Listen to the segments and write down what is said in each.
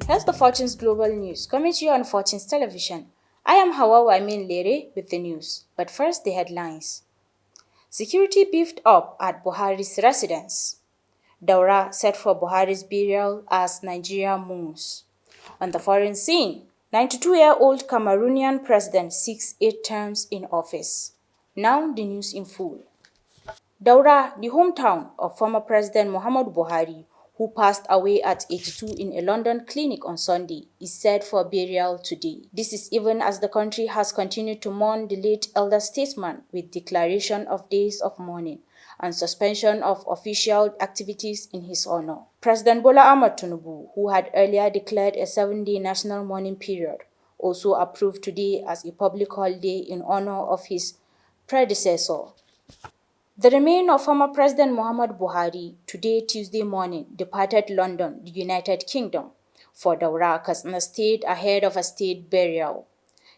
Here's the Fortune's global news coming to you on Fortune's television. I am Hauwa'u Lere with the news, but first the headlines. Security beefed up at Buhari's residence. Daura set for Buhari's burial as Nigeria mourns. On the foreign scene, 92-year-old Cameroonian president seeks 8 terms in office. Now the news in full. Daura, the hometown of former President Muhammadu Buhari, who passed away at 82 in a London clinic on Sunday, is set for burial today. This is even as the country has continued to mourn the late elder statesman with declaration of days of mourning and suspension of official activities in his honor. President Bola Ahmed Tinubu, who had earlier declared a 7-day national mourning period, also approved today as a public holiday in honor of his predecessor. The remains of former President Muhammadu Buhari, today Tuesday morning, departed London, the United Kingdom, for Daura, Katsina State ahead of a state burial.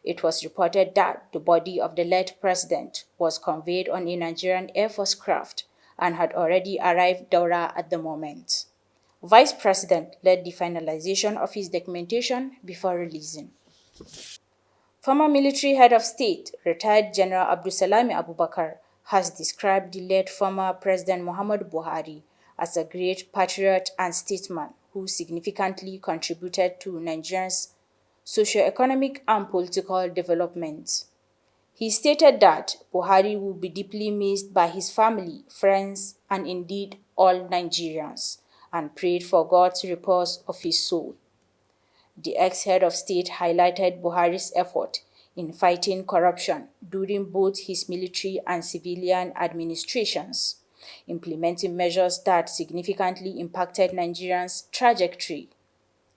It was reported that the body of the late president was conveyed on a Nigerian Air Force craft and had already arrived Daura at the moment. Vice President led the finalization of his documentation before releasing. Former military head of state, retired General Abdulsalami Abubakar, has described the late former President Muhammadu Buhari as a great patriot and statesman who significantly contributed to Nigeria's socio-economic and political development. He stated that Buhari will be deeply missed by his family, friends, and indeed all Nigerians, and prayed for God's repose of his soul. The ex-head of state highlighted Buhari's effort in fighting corruption during both his military and civilian administrations, implementing measures that significantly impacted Nigeria's trajectory.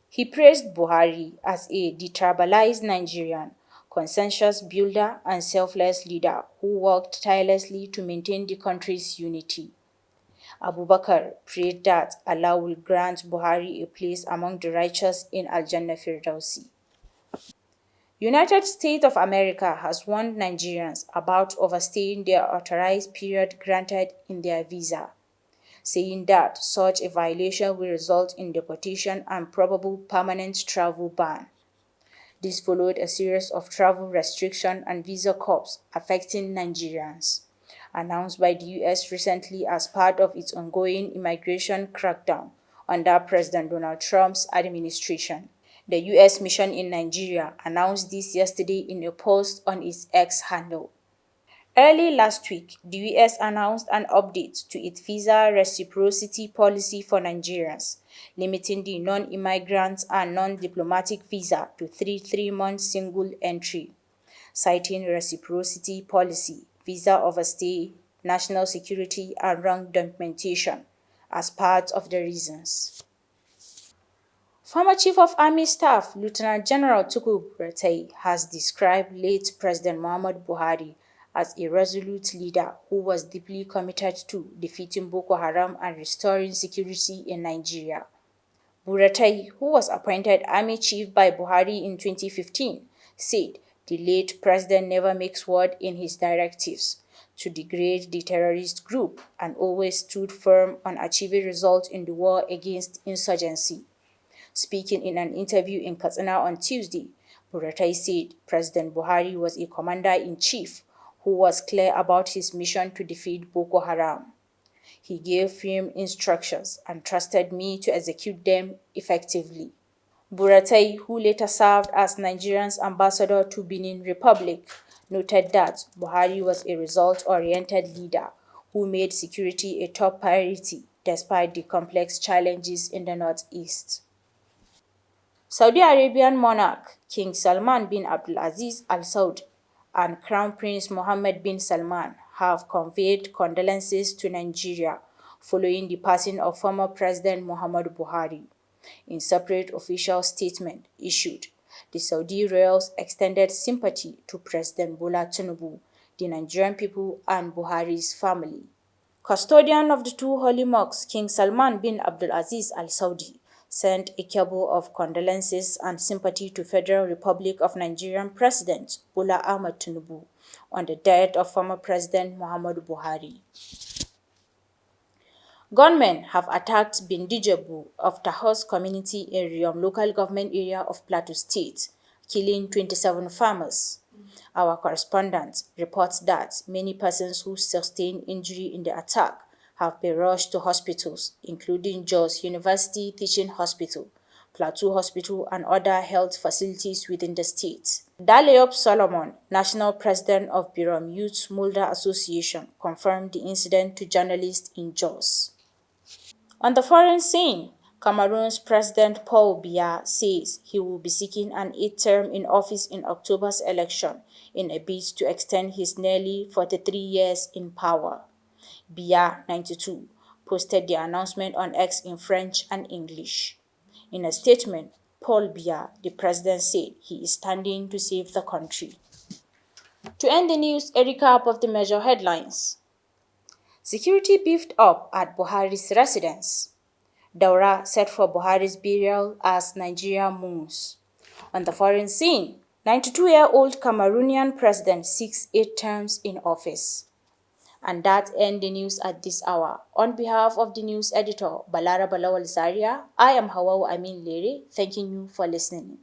He praised Buhari as a detribalized Nigerian, consensus builder and selfless leader who worked tirelessly to maintain the country's unity. Abubakar prayed that Allah will grant Buhari a place among the righteous in Al-Jannah Firdausi. United States of America has warned Nigerians about overstaying their authorized period granted in their visa, saying that such a violation will result in deportation and probable permanent travel ban. This followed a series of travel restriction and visa curbs affecting Nigerians, announced by the U.S. recently as part of its ongoing immigration crackdown under President Donald Trump's administration. The U.S. mission in Nigeria announced this yesterday in a post on its X handle. Early last week, the U.S. announced an update to its visa reciprocity policy for Nigerians, limiting the non-immigrant and non-diplomatic visa to 3-month single entry, citing reciprocity policy, visa overstay, national security, and wrong documentation as part of the reasons. Former Chief of Army Staff Lieutenant General Tukur Buratai has described late President Muhammadu Buhari as a resolute leader who was deeply committed to defeating Boko Haram and restoring security in Nigeria. Buratai, who was appointed Army Chief by Buhari in 2015, said the late president never makes word in his directives to degrade the terrorist group and always stood firm on achieving results in the war against insurgency. Speaking in an interview in Katsina on Tuesday, Buratai said President Buhari was a commander-in-chief who was clear about his mission to defeat Boko Haram. He gave firm instructions and trusted me to execute them effectively. Buratai, who later served as Nigeria's ambassador to Benin Republic, noted that Buhari was a result-oriented leader who made security a top priority despite the complex challenges in the northeast. Saudi Arabian monarch King Salman bin Abdulaziz Al Saud and Crown Prince Mohammed bin Salman have conveyed condolences to Nigeria following the passing of former President Muhammadu Buhari. In separate official statement issued, the Saudi royals extended sympathy to President Bola Tinubu, the Nigerian people, and Buhari's family. Custodian of the two holy mosques, King Salman bin Abdulaziz Al Saudi, sent a cable of condolences and sympathy to Federal Republic of Nigerian President Bola Ahmed Tinubu on the death of former President Muhammadu Buhari. Gunmen have attacked Bindijebu of Tahos community in Riom local government area of Plateau State, killing 27 farmers. Our correspondent reports that many persons who sustained injury in the attack have been rushed to hospitals, including Jos University Teaching Hospital, Plateau Hospital, and other health facilities within the state. Daliop Solomon, national president of Birom Youth Mulder Association, confirmed the incident to journalists in Jos. On the foreign scene, Cameroon's President Paul Biya says he will be seeking an eighth term in office in October's election in a bid to extend his nearly 43 years in power. Biya, 92, posted the announcement on X in French and English. In a statement, Paul Biya, the president, said he is standing to save the country. To end the news, a recap of the major headlines. Security beefed up at Buhari's residence. Daura set for Buhari's burial as Nigeria mourns. On the foreign scene, 92-year-old Cameroonian president seeks 8 terms in office. And that ends the news at this hour. On behalf of the news editor, Balara Balawal Zaria, I am Hauwa'u Lere, thanking you for listening.